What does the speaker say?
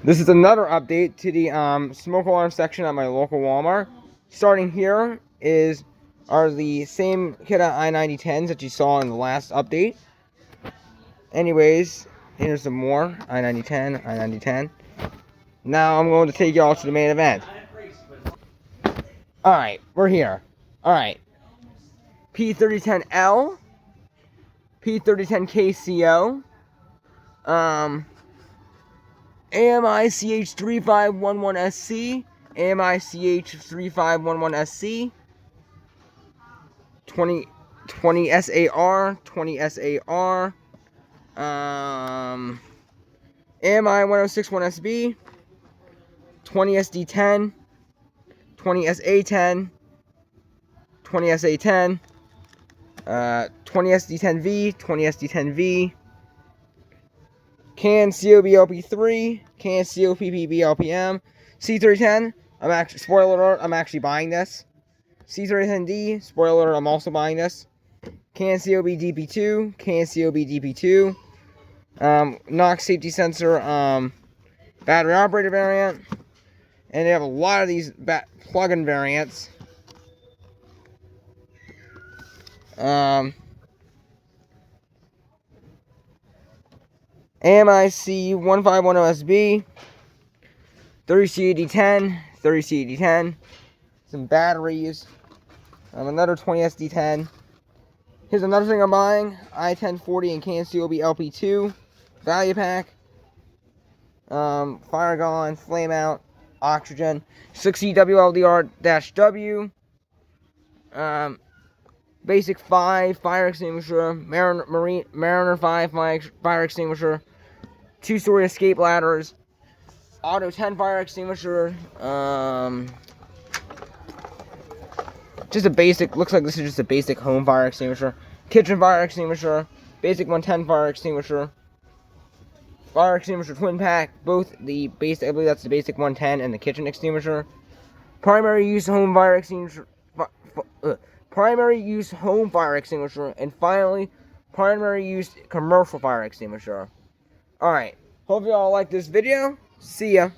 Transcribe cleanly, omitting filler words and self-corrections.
This is another update to the smoke alarm section at my local Walmart. Starting here are the same Kidda I-9010s that you saw in the last update. Anyways, here's some more I-9010, I-9010. Now I'm going to take y'all to the main event. Alright, we're here. Alright. P3010L, P3010KCO, AMICH3511SC, AMICH3511SC, 20 SAR, 20 SAR, AMI1061SB, 20 SD10, 20 SA10, 20 SA10, 20 SD10V, 20 SD10V, Can COBLP3, Can COPPBLPM, C310. Spoiler alert, I'm actually buying this. C310D, spoiler alert, I'm also buying this. Can COBDP2, Can COBDP2, Knox safety sensor, battery operated variant, and they have a lot of these plug-in variants. AMIC 1510SB, 30CAD10, 30CAD10, some batteries, another 20 SD10. Here's another thing I'm buying, I-1040 and Can COB LP2, value pack, fire gun, flame out, oxygen, 6EWLDR-W, Basic 5 fire extinguisher, Mariner 5 fire extinguisher, 2-story escape ladders, Auto 10 fire extinguisher, just a basic, looks like this is just a basic home fire extinguisher, kitchen fire extinguisher, basic 110 fire extinguisher twin pack, both the basic, I believe that's the basic 110 and the kitchen extinguisher, primary use home fire extinguisher, and finally, primary use commercial fire extinguisher. Alright, hope you all like this video. See ya.